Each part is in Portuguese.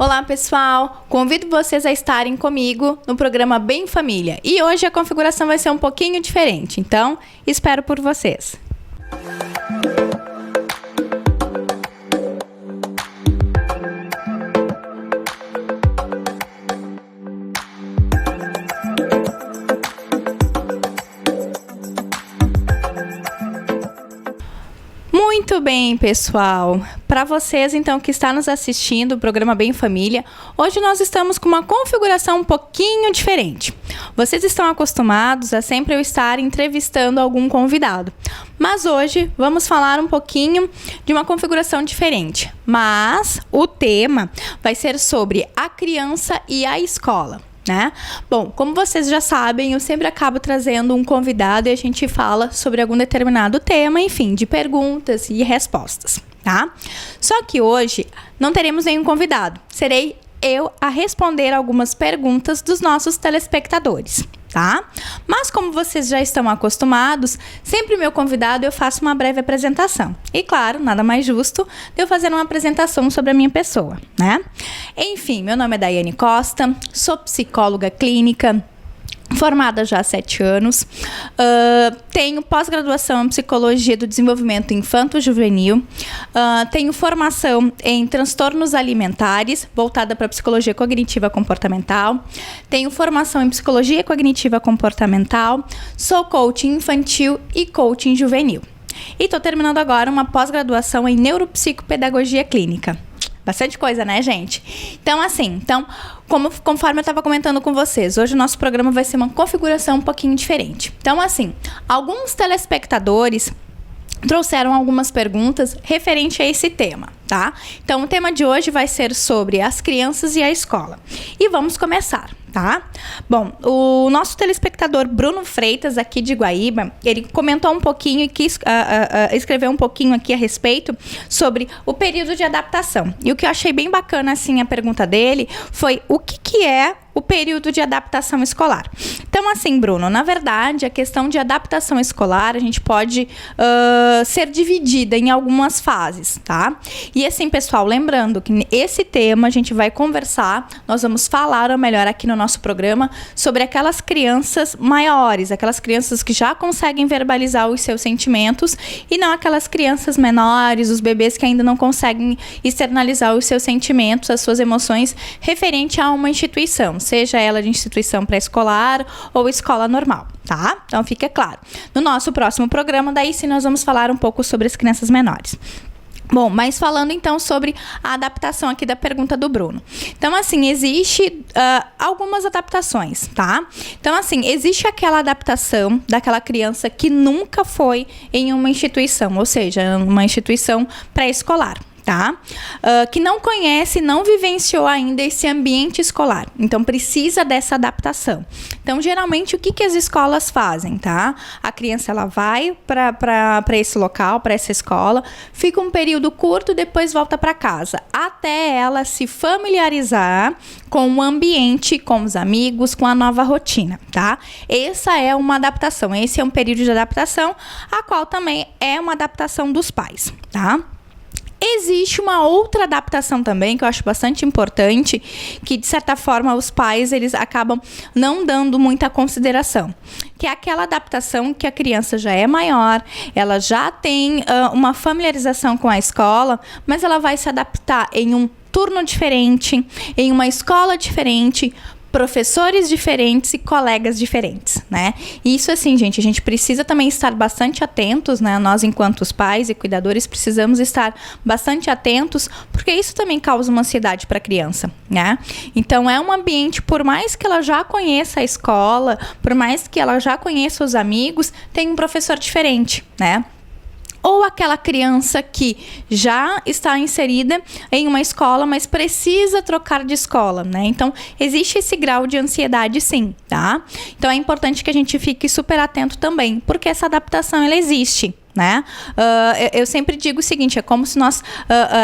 Olá, pessoal! Convido vocês a estarem comigo no programa Bem Família. E hoje a configuração vai ser um pouquinho diferente, então espero por vocês. Muito bem, pessoal. Para vocês, então, que está nos assistindo o programa Bem Família, hoje nós estamos com uma configuração um pouquinho diferente. Vocês estão acostumados a sempre eu estar entrevistando algum convidado, mas hoje vamos falar um pouquinho de uma configuração diferente. Mas o tema vai ser sobre a criança e a escola, né? Bom, como vocês já sabem, eu sempre acabo trazendo um convidado e a gente fala sobre algum determinado tema, enfim, de perguntas e respostas, tá? Só que hoje não teremos nenhum convidado, serei eu a responder algumas perguntas dos nossos telespectadores, tá? Mas como vocês já estão acostumados, sempre meu convidado eu faço uma breve apresentação. E claro, nada mais justo de eu fazer uma apresentação sobre a minha pessoa, né? Enfim, meu nome é Daiane Costa, sou psicóloga clínica, formada já há 7 anos, tenho pós-graduação em Psicologia do Desenvolvimento Infanto-Juvenil, tenho formação em transtornos alimentares, voltada para Psicologia Cognitiva Comportamental, tenho formação em Psicologia Cognitiva Comportamental, sou coaching infantil e coaching juvenil. E estou terminando agora uma pós-graduação em Neuropsicopedagogia Clínica. Bastante coisa, né, gente? Então, conforme eu estava comentando com vocês, hoje o nosso programa vai ser uma configuração um pouquinho diferente. Então, alguns telespectadores trouxeram algumas perguntas referente a esse tema, tá? Então, o tema de hoje vai ser sobre as crianças e a escola. E vamos começar, tá? Bom, o nosso telespectador Bruno Freitas, aqui de Guaíba, ele comentou um pouquinho e quis escrever um pouquinho aqui a respeito sobre o período de adaptação. E o que eu achei bem bacana, assim, a pergunta dele foi o que é o período de adaptação escolar. Então, Bruno, na verdade, a questão de adaptação escolar, a gente pode ser dividida em algumas fases, tá? E pessoal, lembrando que esse tema a gente vai conversar, nós vamos falar, ou melhor, aqui no nosso programa, sobre aquelas crianças maiores, aquelas crianças que já conseguem verbalizar os seus sentimentos e não aquelas crianças menores, os bebês que ainda não conseguem externalizar os seus sentimentos, as suas emoções, referente a uma instituição, seja ela de instituição pré-escolar ou escola normal, tá? Então, fica claro. No nosso próximo programa, daí sim, nós vamos falar um pouco sobre as crianças menores. Bom, mas falando então sobre a adaptação aqui da pergunta do Bruno. Então, existe algumas adaptações, tá? Então, existe aquela adaptação daquela criança que nunca foi em uma instituição, ou seja, uma instituição pré-escolar, tá? Que não conhece, não vivenciou ainda esse ambiente escolar. Então, precisa dessa adaptação. Então, geralmente, o que as escolas fazem, tá? A criança, ela vai para esse local, para essa escola, fica um período curto, depois volta para casa, até ela se familiarizar com o ambiente, com os amigos, com a nova rotina, tá? Essa é uma adaptação, esse é um período de adaptação, a qual também é uma adaptação dos pais, tá? Existe uma outra adaptação também, que eu acho bastante importante, que de certa forma os pais, eles acabam não dando muita consideração, que é aquela adaptação que a criança já é maior, ela já tem uma familiarização com a escola, mas ela vai se adaptar em um turno diferente, em uma escola diferente, professores diferentes e colegas diferentes, né? E isso, gente, a gente precisa também estar bastante atentos, né? Nós, enquanto os pais e cuidadores, precisamos estar bastante atentos, porque isso também causa uma ansiedade para a criança, né? Então, é um ambiente, por mais que ela já conheça a escola, por mais que ela já conheça os amigos, tem um professor diferente, né? Ou aquela criança que já está inserida em uma escola, mas precisa trocar de escola, né? Então, existe esse grau de ansiedade, sim, tá? Então, é importante que a gente fique super atento também, porque essa adaptação, ela existe, né? Eu sempre digo o seguinte, é como se nós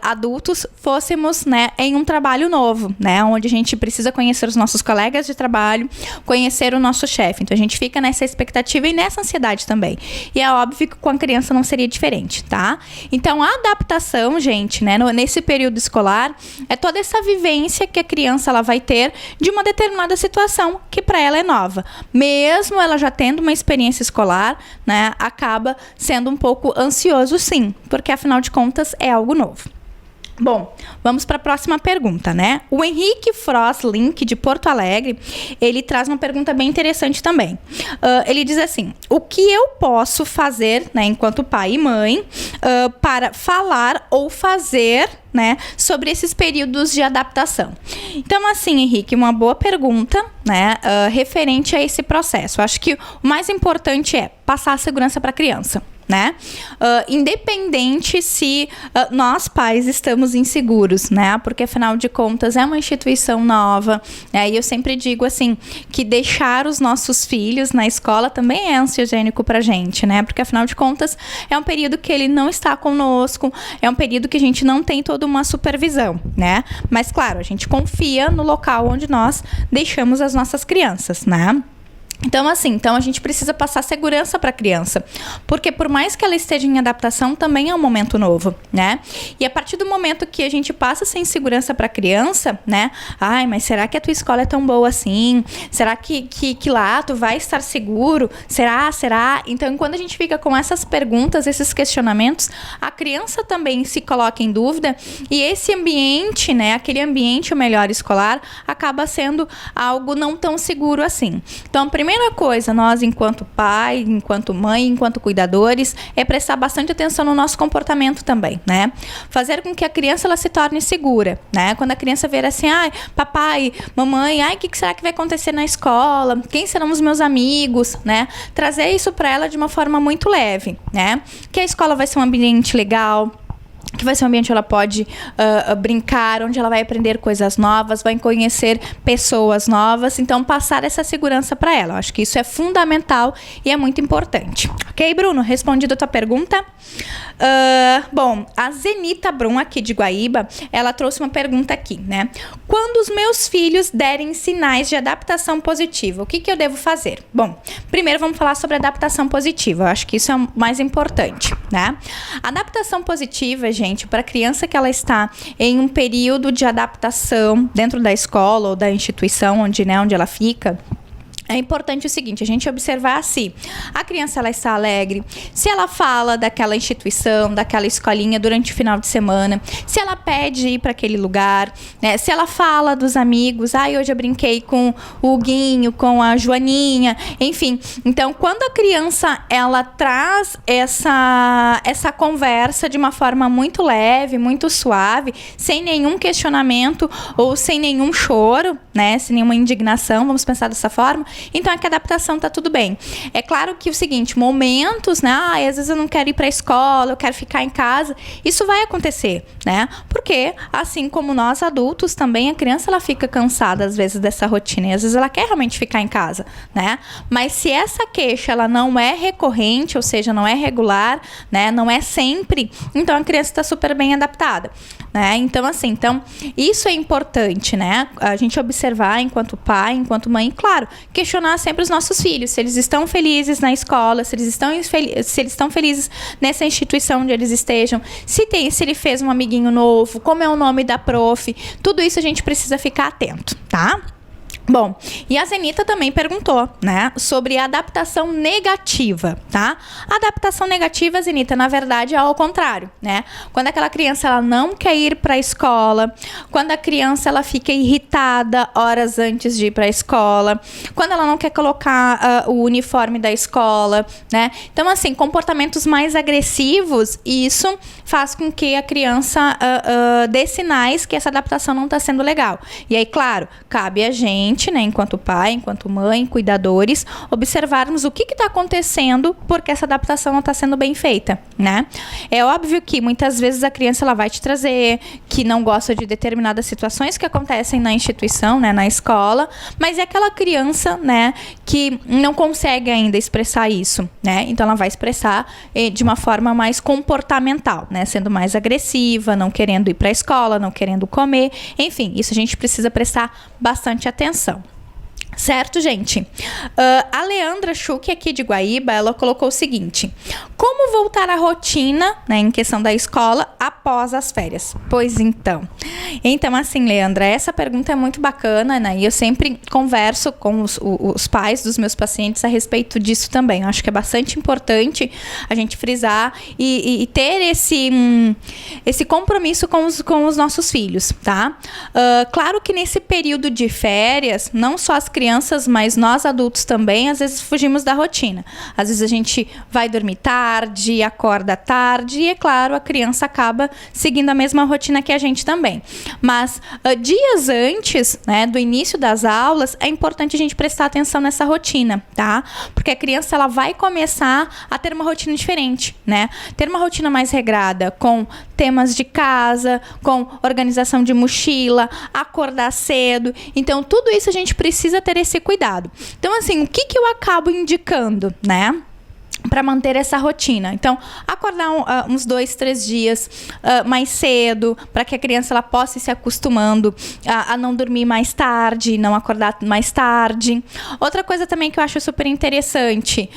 adultos fôssemos, né, em um trabalho novo, né, onde a gente precisa conhecer os nossos colegas de trabalho, conhecer o nosso chefe. Então a gente fica nessa expectativa e nessa ansiedade também. E é óbvio que com a criança não seria diferente, tá? Então a adaptação, gente, né, nesse período escolar é toda essa vivência que a criança ela vai ter de uma determinada situação que para ela é nova. Mesmo ela já tendo uma experiência escolar, né, acaba sendo um pouco ansioso, sim, porque afinal de contas é algo novo. Bom, vamos para a próxima pergunta, né? O Henrique Frostlink, de Porto Alegre, ele traz uma pergunta bem interessante também. Ele diz assim, o que eu posso fazer, né, enquanto pai e mãe, para falar ou fazer, né, sobre esses períodos de adaptação? Então, assim, Henrique, uma boa pergunta, né, referente a esse processo. Eu acho que o mais importante é passar a segurança para a criança, né? Independente se nós pais estamos inseguros, né? Porque afinal de contas é uma instituição nova, né? E eu sempre digo assim que deixar os nossos filhos na escola também é ansiogênico pra gente, né? Porque afinal de contas é um período que ele não está conosco, é um período que a gente não tem toda uma supervisão, né? Mas claro, a gente confia no local onde nós deixamos as nossas crianças, né? Então, assim, a gente precisa passar segurança para a criança, porque por mais que ela esteja em adaptação, também é um momento novo, né? E a partir do momento que a gente passa essa insegurança para a criança, né? Ai, mas será que a tua escola é tão boa assim? Será que lá tu vai estar seguro? Será? Então, quando a gente fica com essas perguntas, esses questionamentos, a criança também se coloca em dúvida e esse ambiente, né? Aquele ambiente, o melhor escolar, acaba sendo algo não tão seguro assim. Então, primeira coisa, nós enquanto pai, enquanto mãe, enquanto cuidadores, é prestar bastante atenção no nosso comportamento também, né? Fazer com que a criança ela se torne segura, né? Quando a criança ver assim, ai, papai, mamãe, ai, o que será que vai acontecer na escola? Quem serão os meus amigos, né? Trazer isso para ela de uma forma muito leve, né? Que a escola vai ser um ambiente legal, que vai ser um ambiente onde ela pode brincar, onde ela vai aprender coisas novas, vai conhecer pessoas novas. Então, passar essa segurança para ela. Eu acho que isso é fundamental e é muito importante. Ok, Bruno? Respondido a tua pergunta? Bom, a Zenita Brum, aqui de Guaíba, ela trouxe uma pergunta aqui, né? Quando os meus filhos derem sinais de adaptação positiva, o que eu devo fazer? Bom, primeiro vamos falar sobre adaptação positiva. Eu acho que isso é o mais importante, né? Adaptação positiva, gente, para a criança que ela está em um período de adaptação dentro da escola ou da instituição onde ela fica, é importante o seguinte, a gente observar se a criança ela está alegre, se ela fala daquela instituição, daquela escolinha durante o final de semana, se ela pede ir para aquele lugar, né? Se ela fala dos amigos, hoje eu brinquei com o Huguinho, com a Joaninha, enfim. Então, quando a criança ela traz essa conversa de uma forma muito leve, muito suave, sem nenhum questionamento ou sem nenhum choro, né? Sem nenhuma indignação, vamos pensar dessa forma. Então, aqui a adaptação tá tudo bem. É claro que o seguinte, momentos, né? Às vezes eu não quero ir pra escola, eu quero ficar em casa. Isso vai acontecer, né? Porque, assim como nós adultos também, a criança ela fica cansada às vezes dessa rotina. E às vezes ela quer realmente ficar em casa, né? Mas se essa queixa, ela não é recorrente, ou seja, não é regular, né? Não é sempre, então a criança tá super bem adaptada, né? Então, assim, isso é importante, né? A gente observar enquanto pai, enquanto mãe, claro, questionar sempre os nossos filhos, se eles estão felizes na escola, se eles estão felizes nessa instituição onde eles estejam, se ele fez um amiguinho novo, como é o nome da prof, tudo isso a gente precisa ficar atento, tá? Bom, e a Zenita também perguntou, né, sobre adaptação negativa, tá? A adaptação negativa, Zenita, na verdade é ao contrário, né? Quando aquela criança ela não quer ir para a escola, quando a criança ela fica irritada horas antes de ir para a escola, quando ela não quer colocar o uniforme da escola, né? Então, assim, comportamentos mais agressivos, isso faz com que a criança dê sinais que essa adaptação não está sendo legal. E aí, claro, cabe a gente gente, né, enquanto pai, enquanto mãe, cuidadores, observarmos o que está acontecendo porque essa adaptação não está sendo bem feita, né? É óbvio que muitas vezes a criança ela vai te trazer que não gosta de determinadas situações que acontecem na instituição, né, na escola, mas é aquela criança, né, que não consegue ainda expressar isso, né? Então ela vai expressar de uma forma mais comportamental, né, sendo mais agressiva, não querendo ir para a escola, não querendo comer, enfim, isso a gente precisa prestar bastante atenção. Certo, gente? A Leandra Schuch, aqui de Guaíba, ela colocou o seguinte: como voltar à rotina, né, em questão da escola, após as férias? Pois então. Então, assim, Leandra, essa pergunta é muito bacana, né? E eu sempre converso com os pais dos meus pacientes a respeito disso também. Eu acho que é bastante importante a gente frisar e ter esse compromisso com os nossos filhos, tá? Claro que nesse período de férias, não só as crianças, mas nós adultos também, às vezes fugimos da rotina. Às vezes a gente vai dormir tarde, acorda tarde e, é claro, a criança acaba seguindo a mesma rotina que a gente também. Mas dias antes, né, do início das aulas, é importante a gente prestar atenção nessa rotina, tá? Porque a criança ela vai começar a ter uma rotina diferente, né? Ter uma rotina mais regrada, com temas de casa, com organização de mochila, acordar cedo. Então, tudo isso a gente precisa ter esse cuidado. Então, assim, o que eu acabo indicando, né, para manter essa rotina? Então, acordar uns 2, 3 dias mais cedo, para que a criança ela possa ir se acostumando a não dormir mais tarde, não acordar mais tarde. Outra coisa também que eu acho super interessante,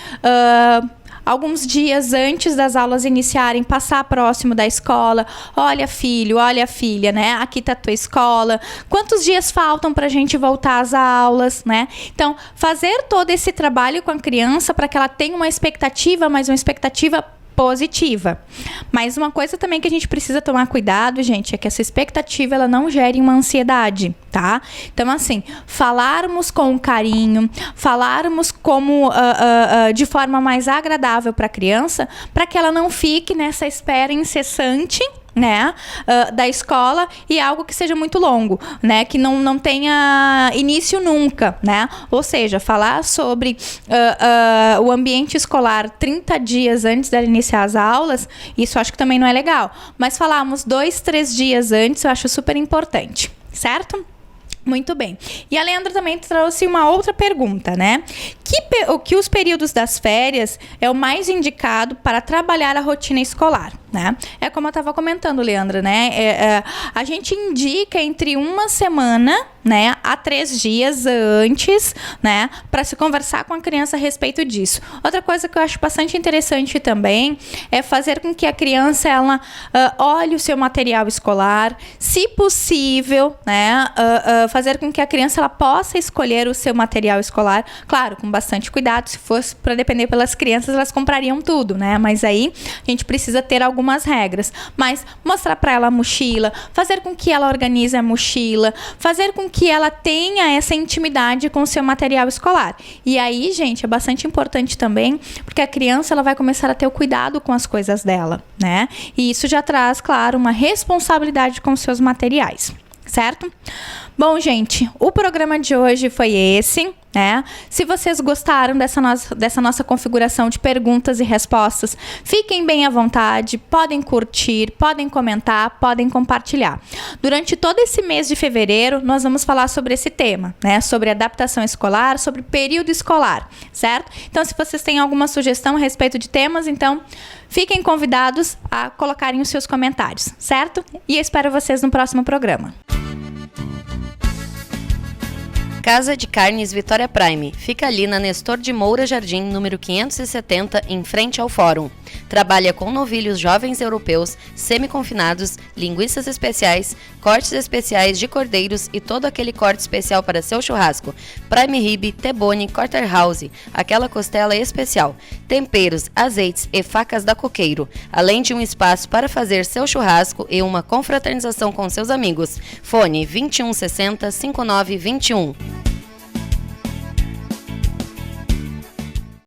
alguns dias antes das aulas iniciarem, passar próximo da escola. Olha, filho, olha, filha, né? Aqui tá a tua escola. Quantos dias faltam pra gente voltar às aulas, né? Então, fazer todo esse trabalho com a criança para que ela tenha uma expectativa, mas uma expectativa positiva. Mas uma coisa também que a gente precisa tomar cuidado, gente, é que essa expectativa ela não gere uma ansiedade, tá? Então, assim, falarmos com carinho, falarmos como de forma mais agradável para a criança, para que ela não fique nessa espera incessante, né, da escola, e algo que seja muito longo, né, que não tenha início nunca, né, ou seja, falar sobre o ambiente escolar 30 dias antes de iniciar as aulas, isso eu acho que também não é legal, mas falarmos 2, 3 dias antes eu acho super importante, certo? Muito bem. E a Leandra também trouxe uma outra pergunta, né? Que os períodos das férias é o mais indicado para trabalhar a rotina escolar, né? É como eu estava comentando, Leandra, né? A gente indica entre uma semana, né, a 3 dias antes, né, para se conversar com a criança a respeito disso. Outra coisa que eu acho bastante interessante também é fazer com que a criança ela olhe o seu material escolar, se possível, né, fazer com que a criança ela possa escolher o seu material escolar, claro, com bastante cuidado. Se fosse para depender pelas crianças, elas comprariam tudo, né? Mas aí a gente precisa ter algumas regras. Mas mostrar para ela a mochila, fazer com que ela organize a mochila, fazer com que ela tenha essa intimidade com o seu material escolar. E aí, gente, é bastante importante também, porque a criança ela vai começar a ter o cuidado com as coisas dela, né? E isso já traz, claro, uma responsabilidade com os seus materiais, certo? Bom, gente, o programa de hoje foi esse, né? Se vocês gostaram dessa nossa configuração de perguntas e respostas, fiquem bem à vontade, podem curtir, podem comentar, podem compartilhar. Durante todo esse mês de fevereiro, nós vamos falar sobre esse tema, né? Sobre adaptação escolar, sobre período escolar, certo? Então, se vocês têm alguma sugestão a respeito de temas, então, fiquem convidados a colocarem os seus comentários, certo? E eu espero vocês no próximo programa. Casa de Carnes Vitória Prime. Fica ali na Nestor de Moura Jardim, número 570, em frente ao Fórum. Trabalha com novilhos jovens europeus, semi-confinados, linguiças especiais, cortes especiais de cordeiros e todo aquele corte especial para seu churrasco. Prime Rib, T-bone, Quarter House, aquela costela especial. Temperos, azeites e facas da Coqueiro. Além de um espaço para fazer seu churrasco e uma confraternização com seus amigos. Fone 2160-5921.